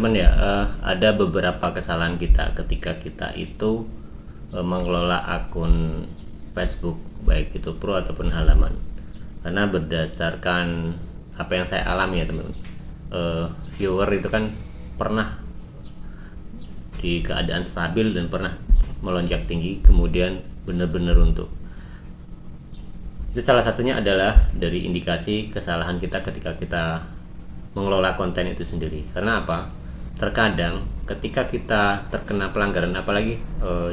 teman-teman ya, ada beberapa kesalahan kita ketika kita itu mengelola akun Facebook, baik itu pro ataupun halaman. Karena berdasarkan apa yang saya alami ya teman-teman, viewer itu kan pernah di keadaan stabil dan pernah melonjak tinggi, kemudian benar-benar runtuh. Itu salah satunya adalah dari indikasi kesalahan kita ketika kita mengelola konten itu sendiri. Karena apa? Terkadang ketika kita terkena pelanggaran, apalagi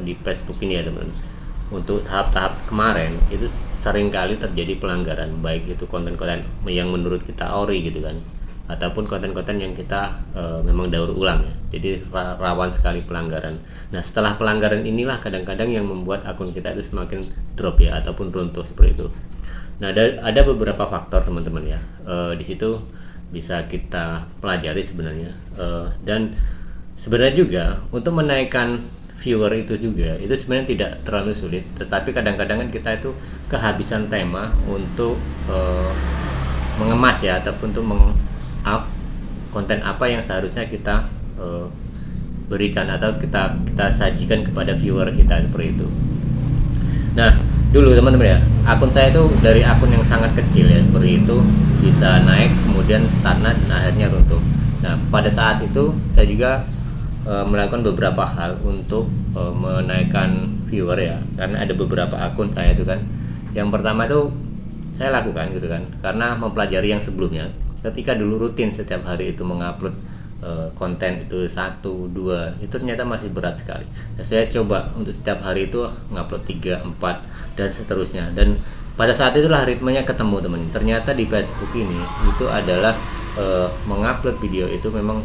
di Facebook ini ya teman-teman, untuk tahap-tahap kemarin itu seringkali terjadi pelanggaran, baik itu konten-konten yang menurut kita ori gitu kan, ataupun konten-konten yang kita memang daur ulang ya. Jadi rawan sekali pelanggaran. Nah, setelah pelanggaran inilah kadang-kadang yang membuat akun kita itu semakin drop ya, ataupun runtuh seperti itu. Nah, ada beberapa faktor teman-teman ya. Di situ bisa kita pelajari sebenarnya, dan sebenarnya juga untuk menaikkan viewer itu juga itu sebenarnya tidak terlalu sulit, tetapi kadang-kadang kan kita itu kehabisan tema untuk mengemas ya, ataupun untuk meng-up konten apa yang seharusnya kita berikan atau kita sajikan kepada viewer kita seperti itu. Nah, dulu teman-teman ya, akun saya itu dari akun yang sangat kecil ya seperti itu bisa naik, kemudian stagnan dan akhirnya runtuh. Nah, pada saat itu saya juga melakukan beberapa hal untuk menaikkan viewer ya, karena ada beberapa akun saya itu kan. Yang pertama itu saya lakukan gitu kan, karena mempelajari yang sebelumnya. Ketika dulu rutin setiap hari itu mengupload konten itu 1-2, itu ternyata masih berat sekali. Nah, saya coba untuk setiap hari itu ngupload 3-4 dan seterusnya, dan pada saat itulah ritmenya ketemu teman. Ternyata di Facebook ini itu adalah mengupload video itu memang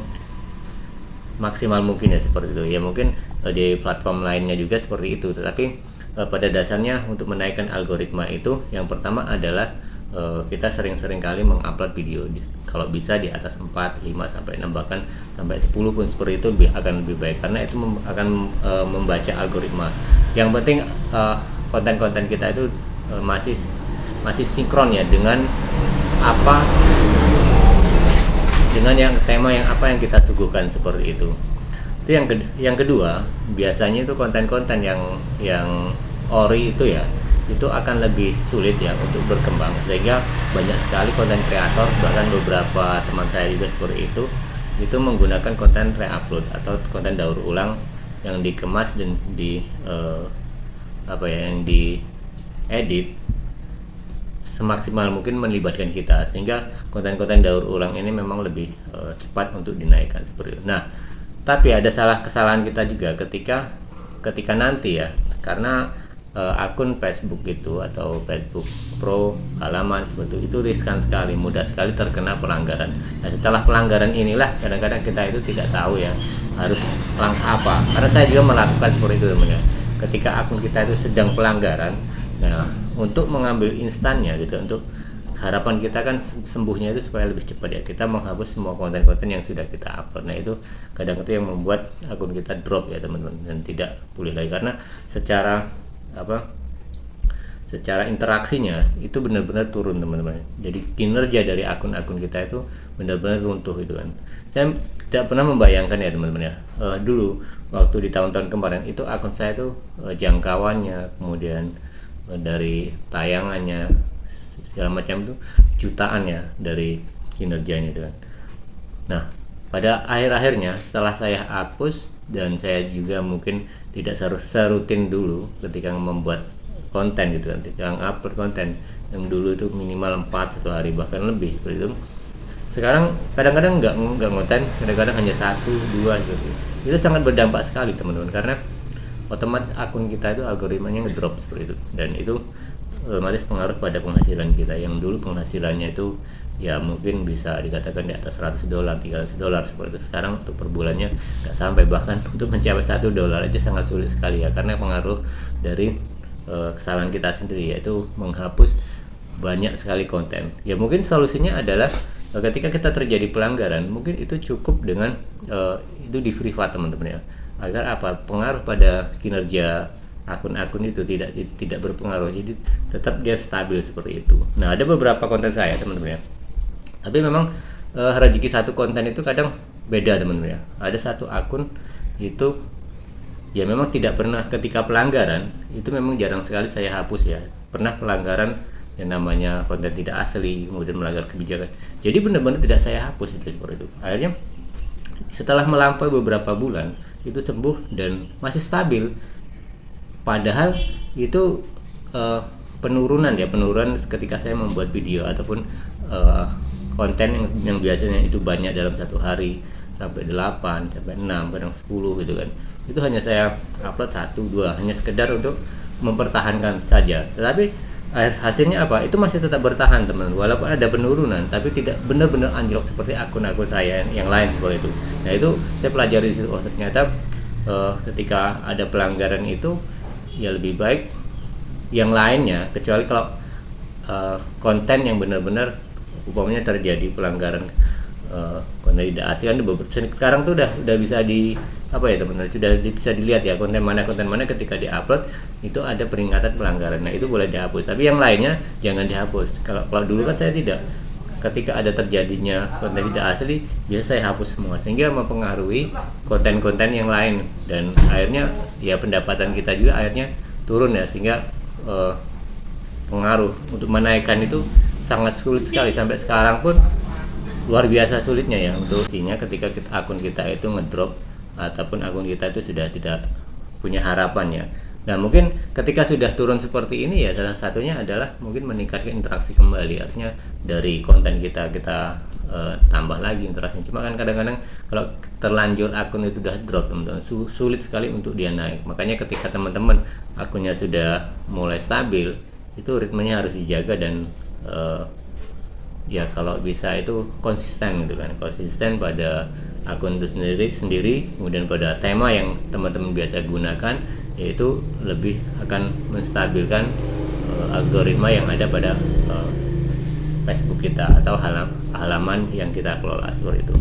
maksimal mungkin ya seperti itu ya. Mungkin di platform lainnya juga seperti itu, tetapi pada dasarnya untuk menaikkan algoritma itu yang pertama adalah kita sering-sering kali mengupload video, kalau bisa di atas 4, 5 sampai 6 bahkan sampai 10 pun seperti itu akan lebih baik, karena itu akan membaca algoritma. Yang penting konten-konten kita itu masih sinkron ya dengan apa, dengan yang tema yang apa yang kita suguhkan seperti itu. Itu yang kedua, biasanya itu konten-konten yang ori itu ya, itu akan lebih sulit ya untuk berkembang, sehingga banyak sekali konten kreator, bahkan beberapa teman saya juga seperti itu menggunakan konten re-upload atau konten daur ulang yang dikemas dan yang diedit semaksimal mungkin melibatkan kita, sehingga konten-konten daur ulang ini memang lebih cepat untuk dinaikkan seperti itu. Nah, tapi ada kesalahan kita juga ketika nanti ya, karena akun Facebook itu atau Facebook Pro halaman seperti itu riskan sekali, mudah sekali terkena pelanggaran. Nah, setelah pelanggaran inilah kadang-kadang kita itu tidak tahu ya harus langkah apa, karena saya juga melakukan seperti itu teman-teman ya. Ketika akun kita itu sedang pelanggaran, nah untuk mengambil instannya gitu, untuk harapan kita kan sembuhnya itu supaya lebih cepat ya, kita menghapus semua konten-konten yang sudah kita upload. Nah, itu kadang itu yang membuat akun kita drop ya teman-teman, dan tidak pulih lagi, karena secara interaksinya itu benar-benar turun teman-teman. Jadi kinerja dari akun-akun kita itu benar-benar runtuh itu kan. Saya tidak pernah membayangkan ya teman-teman ya, dulu waktu di tahun-tahun kemarin itu akun saya itu jangkauannya, kemudian dari tayangannya segala macam itu jutaan ya dari kinerjanya itu kan. Nah, pada akhir-akhirnya setelah saya hapus, dan saya juga mungkin tidak serutin dulu ketika membuat konten gitu kan, ketika upload konten yang dulu itu minimal 4 satu hari bahkan lebih seperti itu. Sekarang kadang-kadang nggak konten, kadang-kadang hanya 1-2 gitu. Itu sangat berdampak sekali teman-teman, karena otomatis akun kita itu algoritmanya ngedrop seperti itu, dan itu otomatis pengaruh pada penghasilan kita yang dulu penghasilannya itu ya mungkin bisa dikatakan di atas $100, $300 seperti itu. Sekarang untuk per bulannya nggak sampai, bahkan untuk mencapai $1 aja sangat sulit sekali ya, karena pengaruh dari kesalahan kita sendiri, yaitu menghapus banyak sekali konten. Ya mungkin solusinya adalah ketika kita terjadi pelanggaran, mungkin itu cukup dengan itu di privat teman-teman ya, agar pengaruh pada kinerja akun-akun itu tidak berpengaruh, jadi tetap dia stabil seperti itu. Nah, ada beberapa konten saya teman-teman ya, tapi memang rezeki satu konten itu kadang beda teman-teman ya. Ada satu akun itu ya memang tidak pernah, ketika pelanggaran itu memang jarang sekali saya hapus ya. Pernah pelanggaran yang namanya konten tidak asli, kemudian melanggar kebijakan, jadi benar-benar tidak saya hapus itu seperti itu. Akhirnya setelah melampaui beberapa bulan itu sembuh dan masih stabil, padahal itu penurunan ketika saya membuat video ataupun konten yang biasanya itu banyak dalam satu hari sampai 8 sampai 6 kadang 10 gitu kan, itu hanya saya upload 1-2 hanya sekedar untuk mempertahankan saja. Tetapi hasilnya apa? Itu masih tetap bertahan teman, walaupun ada penurunan, tapi tidak benar-benar anjlok seperti akun-akun saya yang lain seperti itu. Nah itu saya pelajari di situ, oh ternyata ketika ada pelanggaran itu ya lebih baik yang lainnya, kecuali kalau konten yang benar-benar umpamanya terjadi pelanggaran konten tidak asli kan sekarang tuh udah bisa di apa ya teman-teman, sudah bisa dilihat ya konten mana ketika diupload itu ada peringatan pelanggaran. Nah itu boleh dihapus, tapi yang lainnya jangan dihapus. Kalau dulu kan saya tidak, ketika ada terjadinya konten tidak asli biasa saya hapus semua, sehingga mempengaruhi konten-konten yang lain, dan akhirnya ya pendapatan kita juga akhirnya turun ya, sehingga pengaruh untuk menaikkan itu sangat sulit sekali. Sampai sekarang pun luar biasa sulitnya ya untuk ketika akun kita itu ngedrop ataupun akun kita itu sudah tidak punya harapan ya. Nah mungkin ketika sudah turun seperti ini ya, salah satunya adalah mungkin meningkatkan interaksi kembali, artinya dari konten kita tambah lagi interaksinya. Cuma kan kadang-kadang kalau terlanjur akun itu udah drop teman-teman, sulit sekali untuk dia naik. Makanya ketika teman-teman akunnya sudah mulai stabil, itu ritmenya harus dijaga dan ya kalau bisa itu konsisten gitu kan, konsisten pada akun itu sendiri, kemudian pada tema yang teman-teman biasa gunakan, yaitu lebih akan menstabilkan algoritma yang ada pada Facebook kita atau halaman yang kita kelola seperti itu.